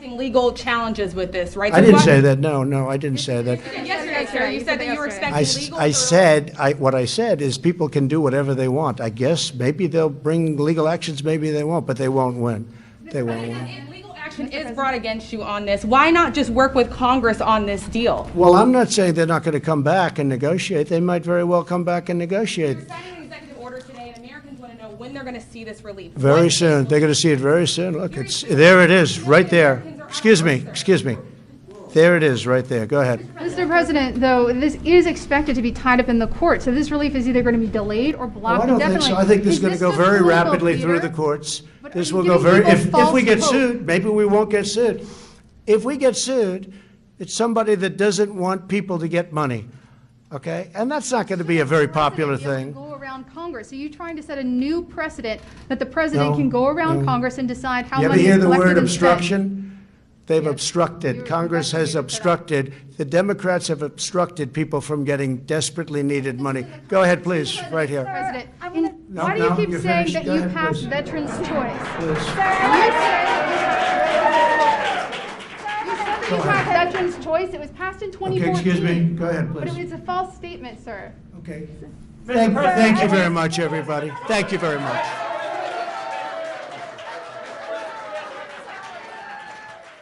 expecting legal challenges with this, right? I didn't say that. No, I didn't say that. Yesterday, sir, you said that you were expecting legal. What I said is people can do whatever they want. I guess maybe they'll bring legal actions, maybe they won't, but they won't win. They won't win. If legal action is brought against you on this, why not just work with Congress on this deal? Well, I'm not saying they're not going to come back and negotiate. They might very well come back and negotiate. You're signing an executive order today, and Americans want to know when they're going to see this relief. Very soon. They're going to see it very soon. Look, there it is, right there. Excuse me. There it is, right there. Go ahead. Mr. President, though, this is expected to be tied up in the courts, so this relief is either going to be delayed or blocked I don't think so. I think this is going to go very rapidly through the courts. This will go very, if we get sued, maybe we won't get sued. If we get sued, it's somebody that doesn't want people to get money, okay? And that's not going to be a very popular thing. Go around Congress. Are you trying to set a new precedent that the president can go around Congress and decide how money is collected and spent? You ever hear the word obstruction? They've obstructed. Congress has obstructed. The Democrats have obstructed people from getting desperately needed money. Go ahead, please, right here. President, why do you keep saying that you passed veterans' choice? You said that you passed veterans' choice. It was passed in 2014. Okay, excuse me. Go ahead, please. But it's a false statement, sir. Okay. Thank you very much, everybody. Thank you very much.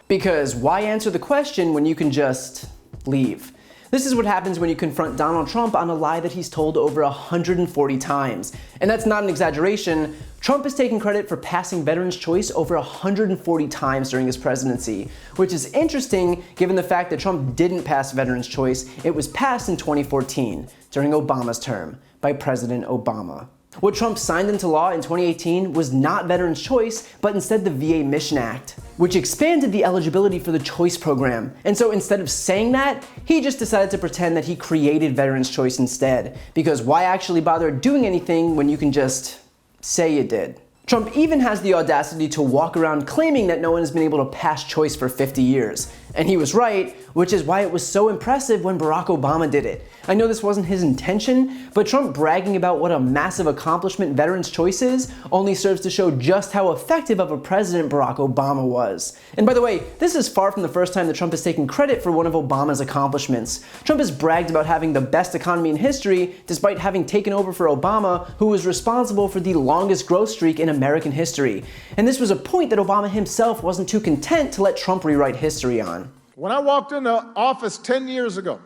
Because why answer the question when you can just leave? This is what happens when you confront Donald Trump on a lie that he's told over 140 times. And that's not an exaggeration. Trump is taking credit for passing Veterans' Choice over 140 times during his presidency, which is interesting given the fact that Trump didn't pass Veterans' Choice. It was passed in 2014 during Obama's term by President Obama. What Trump signed into law in 2018 was not Veterans' Choice, but instead the VA Mission Act, which expanded the eligibility for the Choice program. And so instead of saying that, he just decided to pretend that he created Veterans' Choice instead, because why actually bother doing anything when you can just say you did? Trump even has the audacity to walk around claiming that no one has been able to pass choice for 50 years. And he was right, which is why it was so impressive when Barack Obama did it. I know this wasn't his intention, but Trump bragging about what a massive accomplishment Veterans' Choice is only serves to show just how effective of a president Barack Obama was. And by the way, this is far from the first time that Trump has taken credit for one of Obama's accomplishments. Trump has bragged about having the best economy in history, despite having taken over for Obama, who was responsible for the longest growth streak in American history. And this was a point that Obama himself wasn't too content to let Trump rewrite history on. When I walked into office 10 years ago,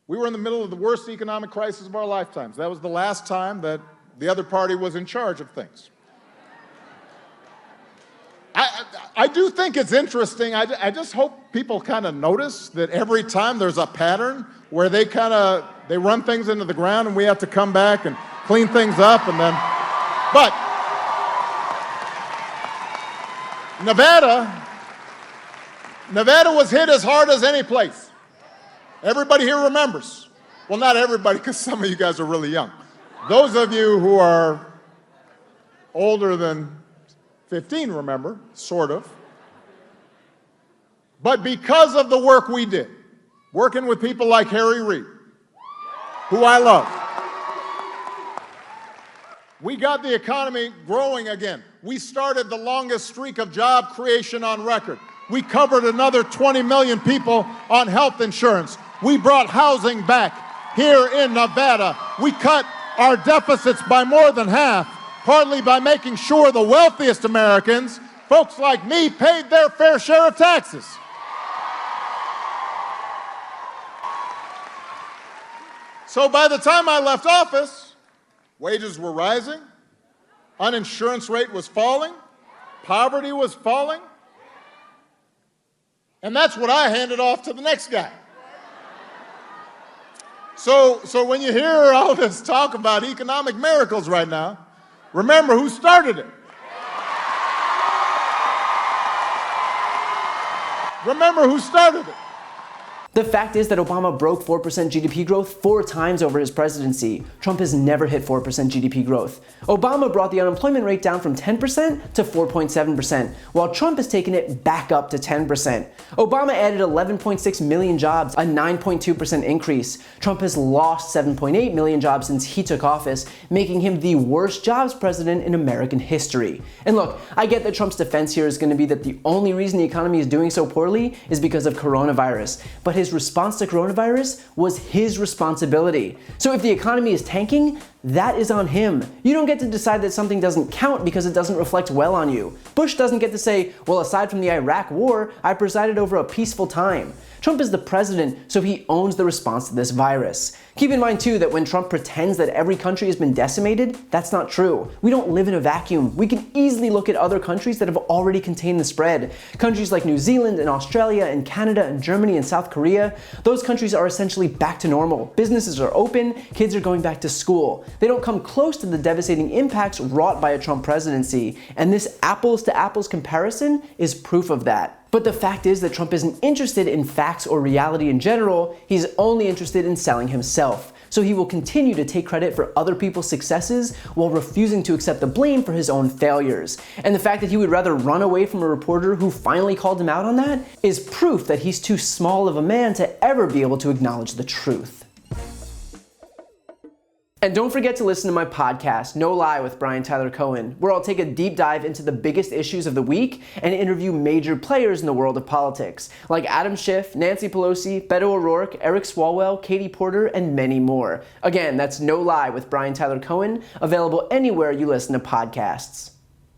we were in the middle of the worst economic crisis of our lifetimes. That was the last time that the other party was in charge of things. I do think it's interesting. I just hope people kind of notice that every time there's a pattern where they run things into the ground and we have to come back and clean things up and then, but Nevada was hit as hard as any place. Everybody here remembers. Well, not everybody, because some of you guys are really young. Those of you who are older than 15 remember, sort of. But because of the work we did, working with people like Harry Reid, who I love, we got the economy growing again. We started the longest streak of job creation on record. We covered another 20 million people on health insurance. We brought housing back here in Nevada. We cut our deficits by more than half, partly by making sure the wealthiest Americans, folks like me, paid their fair share of taxes. So by the time I left office, wages were rising, uninsurance rate was falling, poverty was falling, and that's what I handed off to the next guy. So when you hear all this talk about economic miracles right now, remember who started it. Remember who started it. The fact is that Obama broke 4% GDP growth 4 times over his presidency. Trump has never hit 4% GDP growth. Obama brought the unemployment rate down from 10% to 4.7%, while Trump has taken it back up to 10%. Obama added 11.6 million jobs, a 9.2% increase. Trump has lost 7.8 million jobs since he took office, making him the worst jobs president in American history. And look, I get that Trump's defense here is going to be that the only reason the economy is doing so poorly is because of coronavirus. But his response to coronavirus was his responsibility. So if the economy is tanking, that is on him. You don't get to decide that something doesn't count because it doesn't reflect well on you. Bush doesn't get to say, well, aside from the Iraq war, I presided over a peaceful time. Trump is the president, so he owns the response to this virus. Keep in mind too that when Trump pretends that every country has been decimated, that's not true. We don't live in a vacuum. We can easily look at other countries that have already contained the spread. Countries like New Zealand and Australia and Canada and Germany and South Korea, those countries are essentially back to normal. Businesses are open, kids are going back to school. They don't come close to the devastating impacts wrought by a Trump presidency, and this apples to apples comparison is proof of that. But the fact is that Trump isn't interested in facts or reality in general, he's only interested in selling himself. So he will continue to take credit for other people's successes while refusing to accept the blame for his own failures. And the fact that he would rather run away from a reporter who finally called him out on that is proof that he's too small of a man to ever be able to acknowledge the truth. And don't forget to listen to my podcast, No Lie with Brian Tyler Cohen, where I'll take a deep dive into the biggest issues of the week and interview major players in the world of politics, like Adam Schiff, Nancy Pelosi, Beto O'Rourke, Eric Swalwell, Katie Porter, and many more. Again, that's No Lie with Brian Tyler Cohen, available anywhere you listen to podcasts.